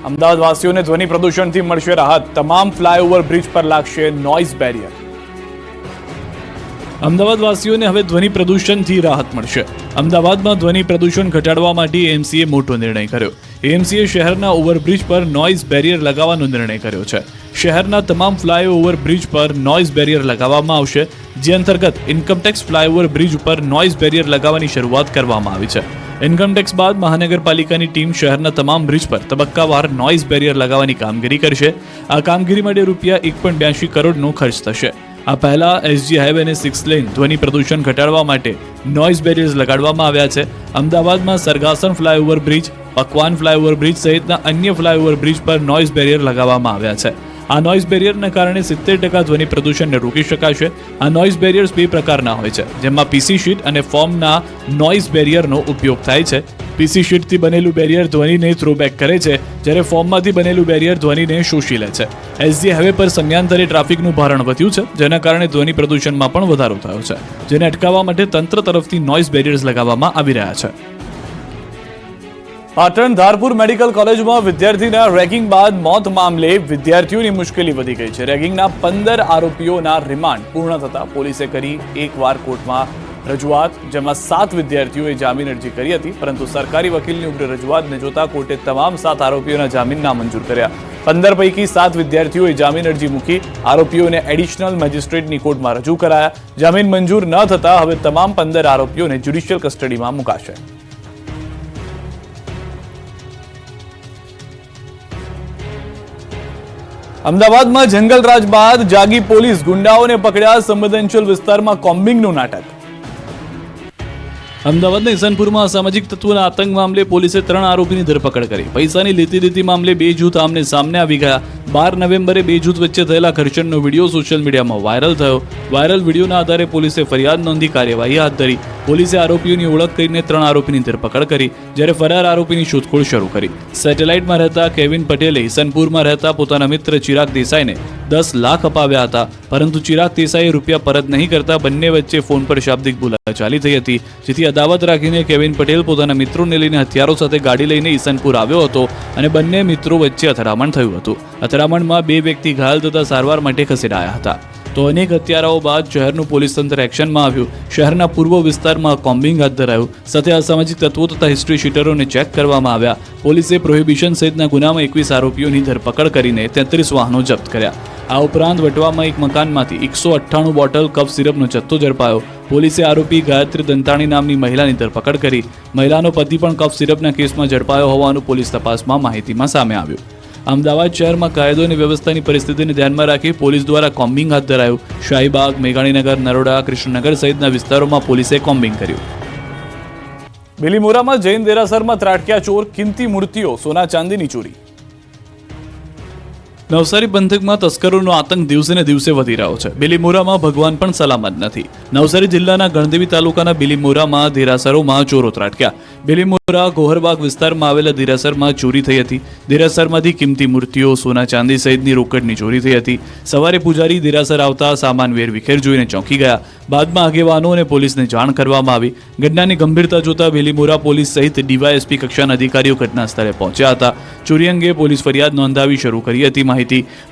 અમદાવાદવાસીઓને ધ્વનિ પ્રદૂષણથી મળશે રાહત. તમામ ફ્લાયઓવર બ્રિજ પર લાગશે નોઇઝ બેરિયર. અમદાવાદવાસીઓને હવે ધ્વનિ પ્રદૂષણથી રાહત મળશે. અમદાવાદમાં ધ્વનિ પ્રદૂષણ ઘટાડવા માટે એએમસીએ મોટો નિર્ણય કર્યો. એએમસીએ શહેરના ઓવરબ્રિજ પર નોઇઝ બેરિયર લગાવવાનો નિર્ણય કર્યો છે. શહેરના તમામ ફ્લાયઓવર બ્રિજ પર નોઇઝ બેરિયર લગાવવામાં આવશે, જે અંતર્ગત ઇન્કમટેક્સ ફ્લાયઓવર બ્રિજ ઉપર નોઇઝ બેરિયર લગાવવાની શરૂઆત કરવામાં આવી છે. ઇન્કમટેક્સ બાદ મહાનગરપાલિકાની ટીમ શહેરના તમામ બ્રિજ પર તબક્કાવાર નોઇઝ બેરિયર લગાવવાની કામગીરી કરશે. આ કામગીરી માટે રૂપિયા 1.82 કરોડનો ખર્ચ થશે. આ પહેલા એસજી હાઈવે અને 6 લેન ધ્વનિ પ્રદૂષણ ઘટાડવા માટે નોઇઝ બેરિયર્સ લગાડવામાં આવ્યા છે. અમદાવાદમાં સરગાસન ફ્લાયઓવર બ્રિજ, પકવાન ફ્લાયઓવર બ્રિજ સહિતના અન્ય ફ્લાયઓવર બ્રિજ પર નોઇઝ બેરિયર લગાવવામાં આવ્યા છે. આ નોઇઝ બેરિયરના કારણે 70% ધ્વનિ પ્રદૂષણને રોકી શકાશે. આ નોઇઝ બેરિયર્સ બે પ્રકારના હોય છે, જેમાં પીસી શીટ અને ફોર્મના નોઇઝ બેરિયરનો ઉપયોગ થાય છે. પીસી શીટથી બનેલું બેરિયર ધ્વનિને થ્રોબેક કરે છે, જ્યારે ફોર્મમાંથી બનેલું બેરિયર ધ્વનિને શોષી લે છે. એસજી હાઈવે પર સમયાંતરે ટ્રાફિકનું ભારણ વધ્યું છે, જેના કારણે ધ્વનિ પ્રદૂષણમાં પણ વધારો થયો છે, જેને અટકાવવા માટે તંત્ર તરફથી નોઇઝ બેરિયર્સ લગાવવામાં આવી રહ્યા છે. પાટણ ધારપુર મેડિકલ કોલેજમાં વિદ્યાર્થીના રેગિંગ બાદ મોત મામલે વિદ્યાર્થીઓની મુશ્કેલી વધી ગઈ છે. રેગિંગના 15 આરોપીઓના રિમાન્ડ પૂર્ણ થતા પોલીસે કરી એકવાર કોર્ટમાં રજૂઆત, જેમાં 7 વિદ્યાર્થીઓએ જામીન અરજી કરી હતી, પરંતુ સરકારી વકીલની ઉગ્ર રજૂઆતને જોતા કોર્ટે તમામ 7 આરોપીઓના જામીન નામંજૂર કર્યા. 15 પૈકી 7 વિદ્યાર્થીઓએ જામીન અરજી મૂકી. આરોપીઓને એડિશનલ મેજિસ્ટ્રેટની કોર્ટમાં રજૂ કરાયા. જામીન મંજૂર ન થતા હવે તમામ 15 આરોપીઓને જ્યુડિશિયલ કસ્ટડીમાં મુકાશે. અમદાવાદમાં જંગલરાજ બાદ જાગી પોલીસ, ગુંડાઓને પકડ્યા. સંવેદનશીલ વિસ્તારમાં કોમ્બિંગનું નાટક. અમદાવાદના ઇસનપુરમાં અસામાજિક તત્વોના આતંક મામલે પોલીસે 3 આરોપીની ધરપકડ કરી. પૈસાની લેતી મામલે 2 જૂથ આમને સામને આવી ગયા. 12 નવેમ્બરે 2 જૂથ વચ્ચે થયેલા ઘર્ષણનો વિડીયો સોશિયલ મીડિયામાં વાયરલ થયો. વાયરલ વિડીયોના આધારે પોલીસે ફરિયાદ નોંધી કાર્યવાહી હાથ ધરી. પોલીસે આરોપીઓની ઓળખ કરીને 3 આરોપીની ધરપકડ કરી, જ્યારે ફરાર આરોપીની શોધખોળ શરૂ કરી. સેટેલાઇટમાં રહેતા કેવિન પટેલે ઇસનપુરમાં રહેતા પોતાના મિત્ર ચિરાગ દેસાઈને 10 લાખ અપાવ્યા હતા, પરંતુ ચિરાગ દેસાઈએ રૂપિયા પરત નહીં કરતા બંને વચ્ચે ફોન પર શાબ્દિક બોલાચાલી થઈ હતી, જેથી અદાવત રાખીને કેવિન પટેલ પોતાના મિત્રોને લઈને હથિયારો સાથે ગાડી લઈને ઇસનપુર આવ્યો હતો અને બંને મિત્રો વચ્ચે અથડામણ થયું હતું. અથડામણમાં 2 વ્યક્તિ ઘાયલ થતા સારવાર માટે ખસેડાયા હતા. તો અનેક હત્યારાઓ બાદ શહેરનું પોલીસ તંત્ર એક્શનમાં આવ્યું. શહેરના પૂર્વ વિસ્તારમાં કોમ્બિંગ હાથ ધરાયું, સાથે અસામાજિક તત્વો તથા હિસ્ટ્રી શીટરોને ચેક કરવામાં આવ્યા. પોલીસે પ્રોહિબિશન સહિતના ગુનામાં 21 આરોપીઓની ધરપકડ કરીને 33 વાહનો જપ્ત કર્યા. આ ઉપરાંત વટવામાં એક મકાનમાંથી 198 બોટલ કફ સિરપનો જથ્થો ઝડપાયો. પોલીસે આરોપી ગાયત્રી દંતાણી નામની મહિલાની ધરપકડ કરી. મહિલાનો પતિ પણ કફ સિરપના કેસમાં ઝડપાયો હોવાનું પોલીસ તપાસમાં માહિતીમાં સામે આવ્યું. અમદાવાદ શહેરમાં કાયદો અને વ્યવસ્થાની પરિસ્થિતિને ધ્યાનમાં રાખી પોલીસ દ્વારા કોમ્બિંગ હાથ ધરાયું. શાહીબાગ, મેઘાણીનગર, નરોડા, કૃષ્ણનગર સહિતના વિસ્તારોમાં પોલીસે કોમ્બિંગ કર્યું. બિલીમોરામાં જૈન દેરાસરમાં ત્રાટક્યા ચોર, કિંમતી મૂર્તિઓ, સોના ચાંદીની ચોરી. નવસારી પંથકમાં તસ્કરોનો આતંક દિવસે ને દિવસે વધી રહ્યો છે. બિલીમોરામાં ભગવાન પણ સલામત નથી. નવસારી જિલ્લાના ગણદેવી તાલુકાના બિલીમોરામાં દેરાસરોમાં ચોરો ત્રાટક્યા. બિલીમોરા ગોહરબાગ વિસ્તારમાં આવેલા દેરાસરમાં ચોરી થઈ હતી. દેરાસરમાંથી કિંમતી મૂર્તિઓ, સોના ચાંદી સહિતની રોકડની ચોરી થઈ હતી. સવારે પૂજારી દેરાસર આવતા સામાન વેરવિખેર જોઈને ચોંકી ગયા. બાદમાં આગેવાનો અને પોલીસને જાણ કરવામાં આવી. ઘટનાની ગંભીરતા જોતા બિલીમોરા પોલીસ સહિત ડીવાયએસપી કક્ષાના અધિકારીઓ ઘટના સ્થળે પહોંચ્યા હતા. ચોરી અંગે પોલીસ ફરિયાદ નોંધાવી શરૂ કરી હતી.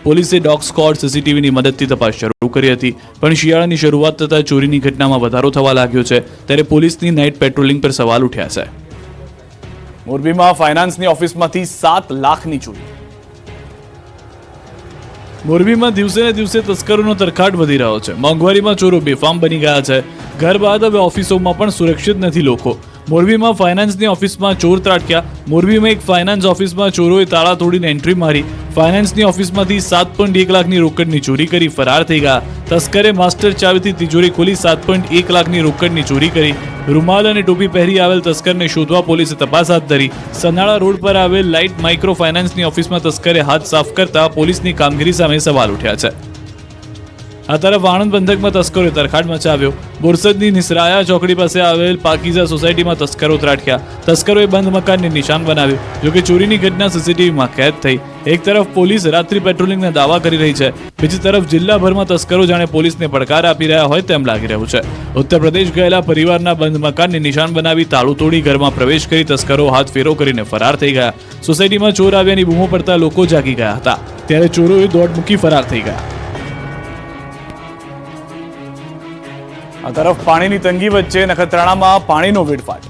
પોલીસે ડોગ સ્ક્વોડ, સીસીટીવીની મદદથી તપાસ શરૂ કરી હતી, પણ શિયાળાની શરૂઆત થતા ચોરીની ઘટનામાં વધારો થવા લાગ્યો છે, ત્યારે પોલીસની નાઇટ પેટ્રોલિંગ પર સવાલ ઉઠ્યા છે. મોરબીમાં ફાઇનાન્સની ઓફિસમાંથી 7 લાખની ચોરી. મોરબીમાં દિવસે ને દિવસે તસ્કરોનો તરખાટ વધી રહ્યો છે. મોંઘવારીમાં ચોરો બેફામ બની ગયા છે. ઘર બાદ હવે ઓફિસોમાં પણ સુરક્ષિત નથી લોકો. મોરબીમાં ફાઇનાન્સની ઓફિસમાં ચોર ત્રાટક્યા. મોરબીમાં એક ફાઇનાન્સ ઓફિસમાં ચોરોએ તાળા તોડીને એન્ટ્રી મારી. ફાઇનાન્સની ઓફિસમાંથી 7.1 લાખની રોકડની ચોરી કરી ફરાર થઈ ગયા. તસ્કરે માસ્ટર ચાવીથી તિજોરી ખોલી 7.1 લાખની રોકડની ચોરી કરી. રૂમાલ અને ટોપી પહેરી આવેલ તસ્કરને શોધવા પોલીસે તપાસ હાથ ધરી. સનાળા રોડ પર આવેલ લાઇટ માઇક્રો ફાઇનાન્સની ઓફિસમાં તસ્કરે હાથ સાફ કરતા પોલીસની કામગીરી સામે સવાલ ઉઠ્યા છે. આ તરફ આણંદ પંથકમાં તસ્કરોએ તરખાટ મચાવ્યો. બોરસદની નિસરાયા ચોકડી પાસે આવેલ પાકીઝા સોસાયટીમાં તસ્કરો ત્રાટક્યા. તસ્કરોએ બંધ મકાનને નિશાન બનાવ્યું. જોકે ચોરીની ઘટના સીસીટીવીમાં કેદ થઈ. એક તરફ પોલીસ રાત્રિ પેટ્રોલિંગના દાવા કરી રહી છે, બીજી તરફ જિલ્લાભરમાં તસ્કરો જાણે પોલીસને પડકાર આપી રહ્યા હોય તેમ લાગી રહ્યું છે. ઉત્તર પ્રદેશ ગયેલા પરિવારના બંધ મકાનને નિશાન બનાવી તાળું તોડી ઘરમાં પ્રવેશ કરી તસ્કરો હાથ ફેરો કરીને ફરાર થઈ ગયા. સોસાયટીમાં ચોર આવ્યાની બૂમો પડતા લોકો જાગી ગયા હતા, ત્યારે ચોરોએ દોડ મૂકી ફરાર થઈ ગયા. આ તરફ પાણીની તંગી વચ્ચે નખત્રાણામાં પાણીનો વેડફાટ.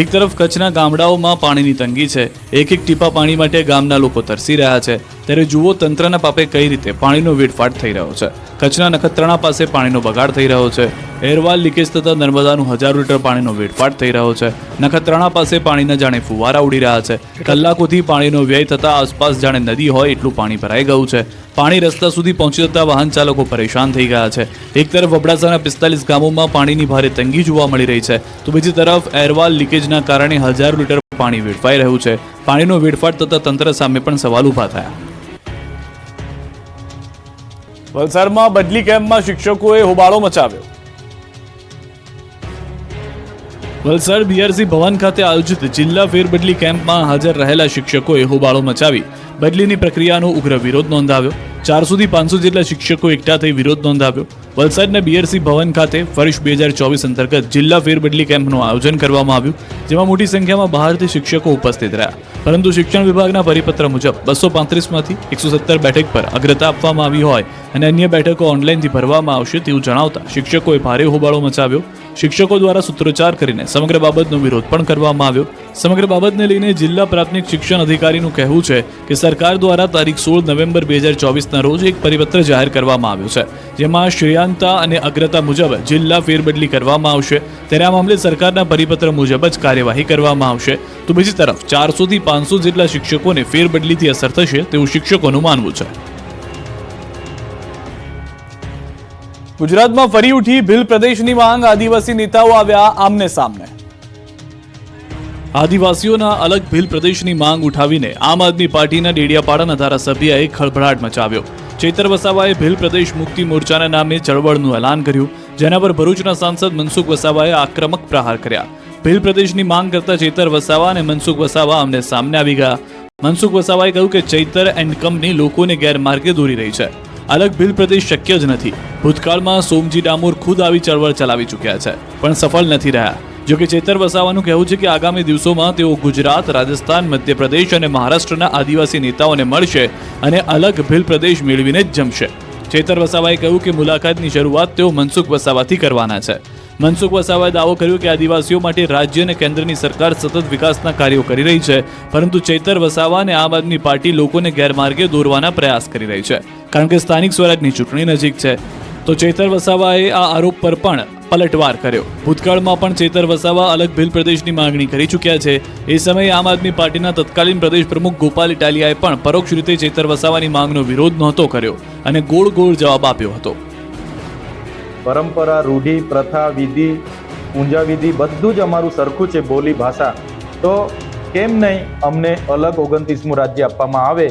એક તરફ કચ્છના ગામડાઓમાં પાણીની તંગી છે. એક એક ટીપા પાણી માટે ગામના લોકો તરસી રહ્યા છે, ત્યારે જુઓ તંત્રના પાપે કઈ રીતે પાણીનો વેડફાટ થઈ રહ્યો છે. કચ્છના નખત્રાણા પાસે પાણીનો બગાડ થઈ રહ્યો છે. એરવાલ લીકેજ થતા નર્મદાનું 1000 લીટર પાણીનો વેડફાટ થઈ રહ્યો છે. નખત્રાણા પાસે પાણીના જાણે ફુવારા ઉડી રહ્યા છે. કલાકોથી પાણીનો વ્યય થતા આસપાસ જાણે નદી હોય એટલું પાણી ભરાઈ ગયું છે. પાણી રસ્તા સુધી પહોંચી જતા વાહન ચાલકો પરેશાન થઈ ગયા છે. એક તરફ અબડાસાના 45 ગામોમાં પાણીની ભારે તંગી જોવા મળી રહી છે, તો બીજી તરફ એરવાલ લીકેજના કારણે 1000 લીટર પાણી વેડફાઈ રહ્યું છે. પાણીનો વેડફાટ થતા તંત્ર સામે પણ સવાલ ઊભા થયા. વલસાડમાં બદલી કેમ્પમાં શિક્ષકોએ હોબાળો મચાવ્યો. વલસાડ બીઆરસી ભવન ખાતે આયોજિત જિલ્લા ફેરબદલી કેમ્પમાં હાજર રહેલા શિક્ષકોએ હોબાળો મચાવી બદલીની પ્રક્રિયાનો ઉગ્ર વિરોધ નોંધાવ્યો. 400 થી 500 જેટલા શિક્ષકો એકઠા થઈ વિરોધ નોંધાવ્યો. વલસાડના બીઆરસી ભવન ખાતે વર્ષ 2024 અંતર્ગત જિલ્લા ફેરબદલી કેમ્પનું આયોજન કરવામાં આવ્યું, જેમાં મોટી સંખ્યામાં બહારથી શિક્ષકો ઉપસ્થિત રહ્યા. પરંતુ શિક્ષણ વિભાગના પરિપત્ર મુજબ 235 માંથી 117 બેઠક પર અગ્રતા આપવામાં આવી હોય અને અન્ય બેઠકો ઓનલાઈનથી ભરવામાં આવશે તેવું જણાવતા શિક્ષકોએ ભારે હોબાળો મચાવ્યો. શિક્ષકો દ્વારા સૂત્રોચ્ચાર કરીને સમગ્ર બાબતનો વિરોધ પણ કરવામાં આવ્યો. સમગ્ર બાબતને લઈને જિલ્લા પ્રાથમિક શિક્ષણ અધિકારીનું કહેવું છે કે સરકાર દ્વારા તારીખ 16 નવેમ્બર 2024ના રોજ એક પરિપત્ર જાહેર કરવામાં આવ્યો છે, જેમાં શ્રેયાંતા અને અગ્રતા મુજબ જિલ્લા ફેરબદલી કરવામાં આવશે. ત્યારે આ મામલે સરકારના પરિપત્ર મુજબ જ કાર્યવાહી કરવામાં આવશે. તો બીજી તરફ 400 થી 500 જેટલા શિક્ષકોને ફેરબદલીથી અસર થશે તેવું શિક્ષકોનું માનવું છે. ગુજરાતમાં ફરી ઉઠી ભીલ પ્રદેશની માંગ. આદિવાસી નેતાઓ આવ્યા આમને સામને. આદિવાસીઓના અલગ ભીલ પ્રદેશની માંગ ઉઠાવીને આમ આદમી પાર્ટીના ડેડિયાપાડાના ધારાસભ્યએ ખળભળાટ મચાવ્યો. ચૈતર વસાવાએ ભીલ પ્રદેશ મુક્તિ મોરચાના નામે ચળવળનું એલાન કર્યું, જેના પર ભરૂચના સાંસદ મનસુખ વસાવાએ આક્રમક પ્રહાર કર્યા. ભીલ પ્રદેશની માંગ કરતા ચૈતર વસાવા અને મનસુખ વસાવા આમને સામને આવી ગયા. મનસુખ વસાવાએ કહ્યું કે ચૈતર એન્ડ કંપની લોકોને ગેરમાર્ગે દોરી રહી છે. અલગ ભીલ પ્રદેશ શક્ય જ નથી. ભૂતકાળમાં સોમજી ડામોર ખુદ આવી ચળવળ ચલાવી ચૂક્યા છે, પણ સફળ નથી રહ્યા. જો કે ચૈતર વસાવાનું કહેવું છે કે આગામી દિવસોમાં તેઓ ગુજરાત, રાજસ્થાન, મધ્યપ્રદેશ અને મહારાષ્ટ્રના આદિવાસી નેતાઓને મળશે અને અલગ ભીલ પ્રદેશ મેળવીને જ જમશે. ચૈતર વસાવાએ કહ્યું કે મુલાકાતની શરૂઆત તેઓ મનસુખ વસાવાથી કરવાના છે. મનસુખ વસાવાએ દાવો કર્યો કે આદિવાસીઓ માટે રાજ્ય અને કેન્દ્રની સરકાર સતત વિકાસના કાર્યો કરી રહી છે, પરંતુ ચૈતર વસાવા અને આમ આદમી પાર્ટી લોકોને ગેરમાર્ગે દોરવાના પ્રયાસ કરી રહી છે, કારણ કે સ્થાનિક સ્વરાજની ચૂંટણી નજીક છે. તો ચૈતર વસાવાએ આ આરોપ પર પણ પલટવાર કર્યો. ભૂતકાળમાં પણ ચૈતર વસાવા અલગ ભીલ પ્રદેશની માંગણી કરી ચૂક્યા છે. એ સમયે આમ આદમી પાર્ટીના તત્કાલીન પ્રદેશ પ્રમુખ ગોપાલ ઇટાલિયાએ પણ પરોક્ષ રીતે ચૈતર વસાવાની માંગનો વિરોધ નહોતો કર્યો અને ગોળ ગોળ જવાબ આપ્યો હતો. પરંપરા, રૂઢિ, પ્રથા, વિધિ, પૂંજા વિધિ બધું જ અમારું સરખું છે, બોલી ભાષા. તો કેમ નહીં અમને અલગ 29મું રાજ્ય આપવામાં આવે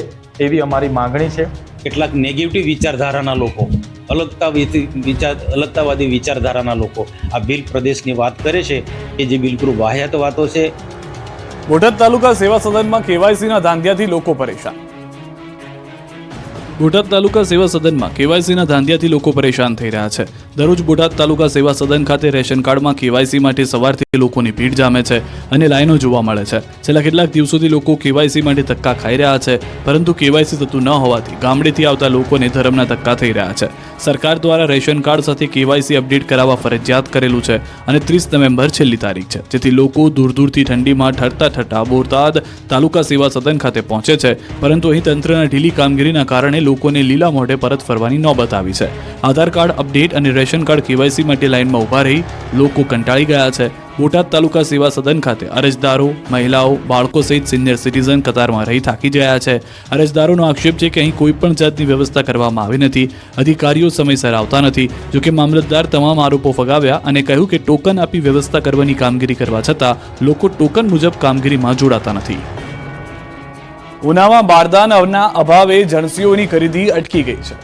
એવી અમારી માંગણી છે. કેટલાક નેગેટિવ વિચારધારાના લોકો, અલગતાવાદી વિચારધારાના લોકો આ ભીલ પ્રદેશની વાત કરે છે કે જે બિલકુલ વાહિયાત વાતો છે. બોટાદ તાલુકા સેવા સદનમાં કેવાયસીના ધાંધિયાથી લોકો પરેશાન. બોટાદ તાલુકા સેવા સદનમાં કેવાયસીના ધાંધિયાથી લોકો પરેશાન થઈ રહ્યા છે. દરરોજ બોટાદ તાલુકા સેવા સદન ખાતે રેશન કાર્ડમાં કેવાયસી માટે સવારથી લોકોની ભીડ જામે છે અને લાઈનો જોવા મળે છે. છેલ્લા કેટલાક દિવસોથી લોકો કેવાયસી માટે ધક્કા ખાઈ રહ્યા છે, પરંતુ કેવાયસી થતું ન હોવાથી ગામડેથી આવતા લોકોને ધરમના ધક્કા થઈ રહ્યા છે. સરકાર દ્વારા રેશન કાર્ડ સાથે કેવાયસી અપડેટ કરાવવા ફરજિયાત કરેલું છે અને 30 નવેમ્બર છેલ્લી તારીખ છે, જેથી લોકો દૂર દૂરથી ઠંડીમાં ઠરતા બોટાદ તાલુકા સેવા સદન ખાતે પહોંચે છે, પરંતુ અહીં તંત્રના ઢીલી કામગીરીના કારણે લોકોને લીલા મોઢે પરત ફરવાની નોબત આવી છે. આધાર કાર્ડ અપડેટ અને રેશન કાર્ડ કેવાયસી માટે લાઇનમાં ઊભા રહી લોકો કંટાળી ગયા છે. બોટાદ તાલુકા સેવા સદન ખાતે અરજદારો, મહિલાઓ, બાળકો સહિત સિનિયર સિટીઝન કતારમાં રહી થાકી ગયા છે. અરજદારોનો આક્ષેપ છે કે અહીં કોઈ પણ જાતની વ્યવસ્થા કરવામાં આવી નથી, અધિકારીઓ સમયસર આવતા નથી. જોકે મામલતદાર તમામ આરોપો ફગાવ્યા અને કહ્યું કે ટોકન આપી વ્યવસ્થા કરવાની કામગીરી કરવા છતાં લોકો ટોકન મુજબ કામગીરીમાં જોડાતા નથી. ઉનામાં બારદાનના અભાવે જણસીઓની ખરીદી અટકી ગઈ છે.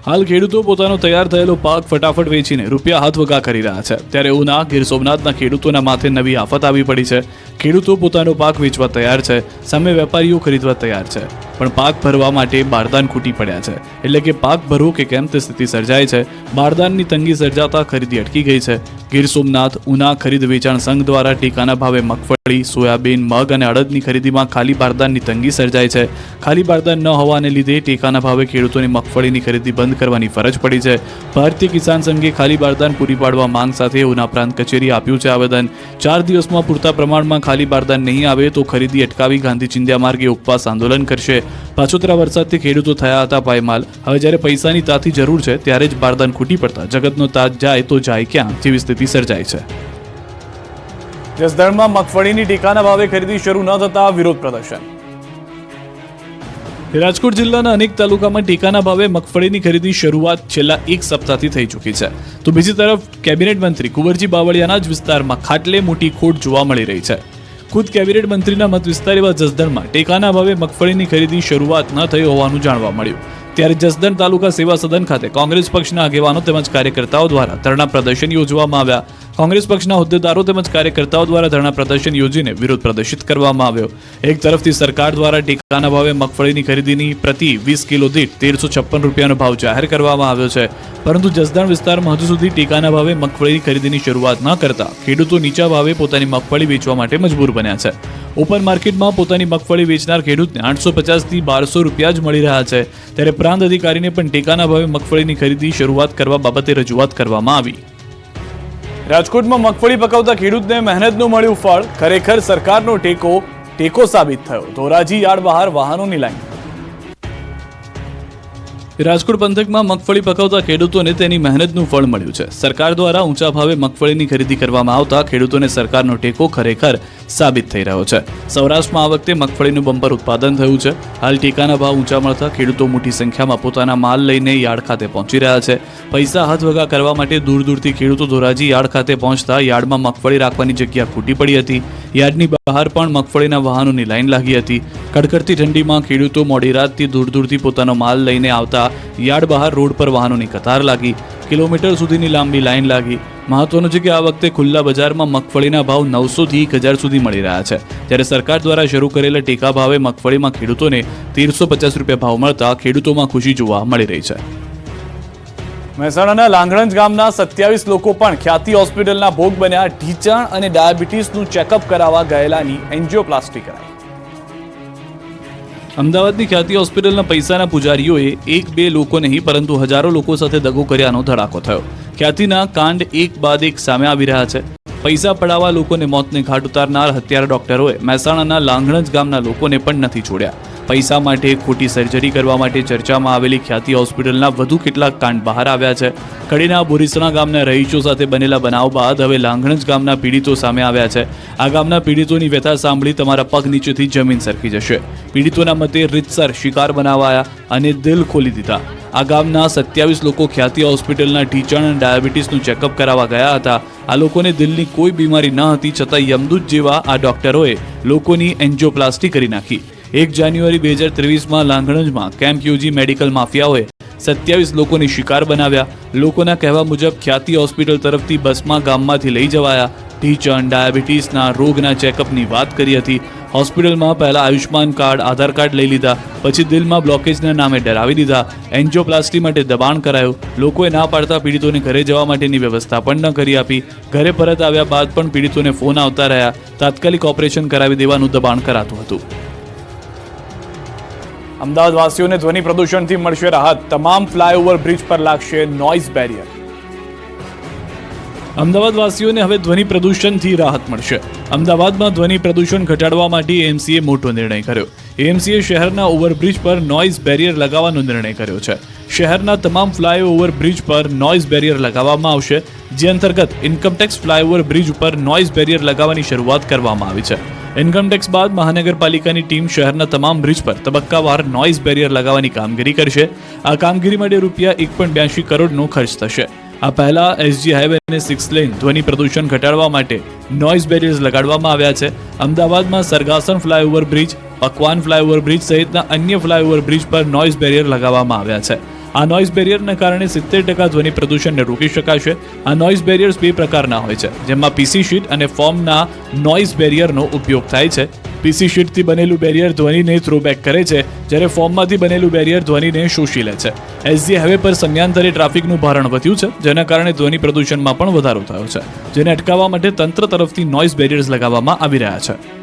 હાલ ખેડૂતો પોતાનો તૈયાર થયેલો પાક ફટાફટ વેચીને રૂપિયા હાથ વગા કરી રહ્યા છે, ત્યારે ઉના ગીર સોમનાથના ખેડૂતોના માથે નવી આફત આવી પડી છે. ખેડૂતો પોતાનો પાક વેચવા તૈયાર છે, સામે વેપારીઓ ખરીદવા તૈયાર છે, પણ પાક ભરવા માટે બારદાન ખૂટી પડ્યા છે. એટલે કે પાક ભરવો કે કેમ તે સ્થિતિ સર્જાય છે. બારદાનની તંગી સર્જાતા ખરીદી અટકી ગઈ છે. ગીર સોમનાથ ઉના ખરીદ વેચાણ સંઘ દ્વારા ટેકાના ભાવે મગફળી, સોયાબીન, મગ અને અડદની ખરીદીમાં ખાલી બારદાનની તંગી સર્જાય છે. ખાલી બારદાન ન હોવાને લીધે ટેકાના ભાવે ખેડૂતોની મગફળીની ખરીદી બંધ કરવાની ફરજ પડી છે. ભારતીય કિસાન સંઘે ખાલી બારદાન પૂરી પાડવા માંગ સાથે ઉના પ્રાંત કચેરીએ આપ્યું છે આવેદન. 4 દિવસમાં પૂરતા પ્રમાણમાં ખાલી બારદાન નહીં આવે તો ખરીદી અટકાવી ગાંધી ચિંધ્યા માર્ગે ઉપવાસ આંદોલન કરશે. પાછોતરા વરસાદથી ખેડૂતો થયા હતા પાયમાલ. હવે જ્યારે પૈસાની તાતી જરૂર છે ત્યારે જ બારદાન ખૂટી પડતા જગતનો તાજ જાય તો જાય ક્યાં જેવી સ્થિતિ સર્જાય છે. જસદણમાં મગફળીની ટેકાના ભાવે ખરીદી શરૂ ન થતા વિરોધ પ્રદર્શન. રાજકોટ જિલ્લાના અનેક તાલુકામાં ટેકાના ભાવે મગફળીની ખરીદી શરૂઆત છેલ્લા 1 સપ્તાહથી થઈ ચૂકી છે, તો બીજી તરફ કેબિનેટ મંત્રી કુંવરજી બાવળિયાના જ વિસ્તારમાં ખાટલે મોટી ખોટ જોવા મળી રહી છે. ખુદ કેબિનેટ મંત્રીના મત વિસ્તાર એવા જસદણમાં ટેકાના ભાવે મગફળીની ખરીદી શરૂઆત ન થઈ હોવાનું જાણવા મળ્યું. ત્યારે જસદણ તાલુકા સેવા સદન ખાતે કોંગ્રેસ પક્ષના આગેવાનો તેમજ કાર્યકર્તાઓ દ્વારા ધરણા પ્રદર્શન યોજવામાં આવ્યા. કોંગ્રેસ પક્ષના હોદ્દેદારો તેમજ કાર્યકર્તાઓ દ્વારા ધરણા પ્રદર્શન યોજીને વિરોધ પ્રદર્શિત કરવામાં આવ્યો. એક તરફથી સરકાર દ્વારા ટેકાના ભાવે મગફળીની ખરીદીની પ્રતિ 20 કિલો દીઠ 1356 રૂપિયાનો ભાવ જાહેર કરવામાં આવ્યો છે, પરંતુ જસદણ વિસ્તારમાં હજુ સુધી ટેકાના ભાવે મગફળીની ખરીદીની શરૂઆત ન કરતા ખેડૂતો નીચા ભાવે પોતાની મગફળી વેચવા માટે મજબૂર બન્યા છે. ઓપન માર્કેટમાં પોતાની મગફળી વેચનાર ખેડૂતને 850 થી 1200 રૂપિયા જ મળી રહ્યા છે, ત્યારે પ્રાંત અધિકારીને પણ ટેકાના ભાવે મગફળીની ખરીદી શરૂઆત કરવા બાબતે રજૂઆત કરવામાં આવી. રાજકોટમાં મગફળી પકવતા ખેડૂતને મહેનતનું મળ્યું ફળ. ખરેખર સરકારનો ટેકો સાબિત થયો. ધોરાજી યાર્ડ બહાર વાહનોની લાઈન. રાજકોટ પંથકમાં મગફળી પકવતા ખેડૂતોને તેની મહેનતનું ફળ મળ્યું છે. સરકાર દ્વારા ઊંચા ભાવે મગફળીની ખરીદી કરવામાં આવતા ખેડૂતોને સરકારનો ટેકો ખરેખર સાબિત થઈ રહ્યો છે. સૌરાષ્ટ્રમાં આ વખતે મગફળીનું બમ્પર ઉત્પાદન થયું છે. હાલ ટેકાના ભાવ ઊંચા મળતા ખેડૂતો મોટી સંખ્યામાં પોતાના માલ લઈને યાર્ડ ખાતે પહોંચી રહ્યા છે. પૈસા હાથ વગા કરવા માટે દૂર દૂરથી ખેડૂતો ધોરાજી યાર્ડ ખાતે પહોંચતા યાર્ડમાં મગફળી રાખવાની જગ્યા ખૂટી પડી હતી. યાર્ડની બહાર પણ મગફળીના વાહનોની લાઈન લાગી હતી. કડકડતી ઠંડીમાં ખેડૂતો મોડી રાતથી દૂર દૂરથી પોતાનો માલ લઈને આવતા યાર્ડ બહાર રોડ પર વાહનોની કતાર લાગી. કિલોમીટર સુધીની લાંબી લાઈન લાગી. મહત્વનું છે કે આ વખતે ખુલ્લા બજારમાં મગફળીના ભાવ 900 થી 1000 સુધી મળી રહ્યા છે, જ્યારે સરકાર દ્વારા શરૂ કરેલા ટેકા ભાવે મગફળીમાં ખેડૂતોને 1350 રૂપિયા ભાવ મળતા ખેડૂતોમાં ખુશી જોવા મળી રહી છે. મહેસાણાના લાંગણજ ગામના 27 લોકો પણ ખ્યાતિ હોસ્પિટલના ભોગ બન્યા. ઢીંચાણ અને ડાયાબિટીસનું ચેકઅપ કરાવવા ગયેલાની એન્જિયોપ્લાસ્ટી કરાઈ. અમદાવાદની ખ્યાતિ હોસ્પિટલના પૈસાના પૂજારીઓએ 1-2 લોકો નહીં પરંતુ હજારો લોકો સાથે દગો કર્યાનો ધડાકો થયો. ખ્યાતિના કાંડ એક બાદ એક સામે આવી રહ્યા છે. પૈસા પડાવવા લોકોને મોતને ઘાટ ઉતારનાર હત્યારા ડોક્ટરોએ મહેસાણાના લાંગણજ ગામના લોકોને પણ નથી છોડ્યા. પૈસા માટે ખોટી સર્જરી કરવા માટે ચર્ચામાં આવેલી ખ્યાતિ હોસ્પિટલના વધુ કેટલાક કાંડ બહાર આવ્યા છે. કડીના બોરીસણા ગામના રહીશો સાથે બનેલા બનાવ બાદ હવે લાંગણજ ગામના પીડિતો સામે આવ્યા છે. આ ગામના પીડિતોની વ્યથા સાંભળી તમારા પગ નીચેથી જમીન સરકી જશે. પીડિતોના મતે રીતસર શિકાર બનાવાયા અને દિલ ખોલી દીધા. આ ગામના 27 લોકો ખ્યાતિ હોસ્પિટલના ઢીંચાણ અને ડાયાબિટીસનું ચેકઅપ કરાવવા ગયા હતા. આ લોકોને દિલની કોઈ બીમારી ન હતી, છતાં યમદૂત જેવા આ ડોક્ટરોએ લોકોની એન્જિયોપ્લાસ્ટી કરી નાખી. 1 જાન્યુઆરી 2023માં લાંગણજમાં કેમ્પ યોજી મેડિકલ માફિયાઓએ 27 લોકોને શિકાર બનાવ્યા. લોકોના કહેવા મુજબ ખ્યાતિ હોસ્પિટલ તરફથી બસમાં ગામમાંથી લઈ જવાયા. ઢીંચણ ડાયાબિટીસના રોગના ચેકઅપની વાત કરી હતી. હોસ્પિટલમાં પહેલા આયુષ્માન કાર્ડ, આધાર કાર્ડ લઈ લીધા, પછી દિલમાં બ્લોકેજના નામે ડરાવી દીધા. એન્જિયોપ્લાસ્ટી માટે દબાણ કરાયું. લોકોએ ના પાડતા પીડિતોને ઘરે જવા માટેની વ્યવસ્થા પણ ન કરી આપી. ઘરે પરત આવ્યા બાદ પણ પીડિતોને ફોન આવતા રહ્યા. તાત્કાલિક ઓપરેશન કરાવી દેવાનું દબાણ કરાતું હતું. અમદાવાદ વાસીઓને ધ્વનિ પ્રદૂષણથી મળશે રાહત. તમામ ફ્લાયઓવર બ્રિજ પર લાગશે નોઇઝ બેરિયર. અમદાવાદ વાસીઓને હવે ધ્વનિ પ્રદૂષણથી રાહત મળશે. અમદાવાદમાં ધ્વનિ પ્રદૂષણ ઘટાડવા માટે એએમસીએ મોટો નિર્ણય કર્યો. એએમસીએ શહેરના ઓવરબ્રિજ પર નોઇઝ બેરિયર લગાવવાનો નિર્ણય કર્યો છે. શહેરના તમામ ફ્લાયઓવર બ્રિજ પર નોઇઝ બેરિયર લગાવવામાં આવશે, જે અંતર્ગત ઇન્કમટેક્સ ફ્લાયઓવર બ્રિજ ઉપર નોઇઝ બેરિયર લગાવવાની શરૂઆત કરવામાં આવી છે. ઇન્કમટેક્સ બાદ મહાનગરપાલિકાની ટીમ શહેરના તમામ બ્રિજ પર તબક્કાવાર નોઇઝ બેરિયર લગાવવાની કામગીરી કરશે. આ કામગીરી માટે રૂપિયા 1.82 કરોડનો ખર્ચ થશે. આ પહેલા એસજી હાઈવે અને 6 લેન ધ્વનિ પ્રદૂષણ ઘટાડવા માટે નોઇઝ બેરિયર્સ લગાડવામાં આવ્યા છે. અમદાવાદમાં સરગાસન ફ્લાયઓવર બ્રિજ, પકવાન ફ્લાયઓવર બ્રિજ સહિતના અન્ય ફ્લાયઓવર બ્રિજ પર નોઇઝ બેરિયર લગાવવામાં આવ્યા છે. આ નોઇઝ બેરિયરના કારણે 70% ધ્વનિ પ્રદૂષણને રોકી શકાશે. આ નોઇઝ બેરિયર્સ બે પ્રકારના હોય છે, જેમાં પીસી શીટ અને ફોમના નોઇઝ બેરિયરનો ઉપયોગ થાય છે. પીસી શીટથી બનેલું બેરિયર ધ્વનિને થ્રોબેક કરે છે, જ્યારે ફોમમાંથી બનેલું બેરિયર ધ્વનિને શોષી લે છે. એસજી હાઈવે પર સમયાંતરે ટ્રાફિકનું ભારણ વધ્યું છે, જેના કારણે ધ્વનિ પ્રદૂષણમાં પણ વધારો થયો છે, જેને અટકાવવા માટે તંત્ર તરફથી નોઇઝ બેરિયર્સ લગાવવામાં આવી રહ્યા છે.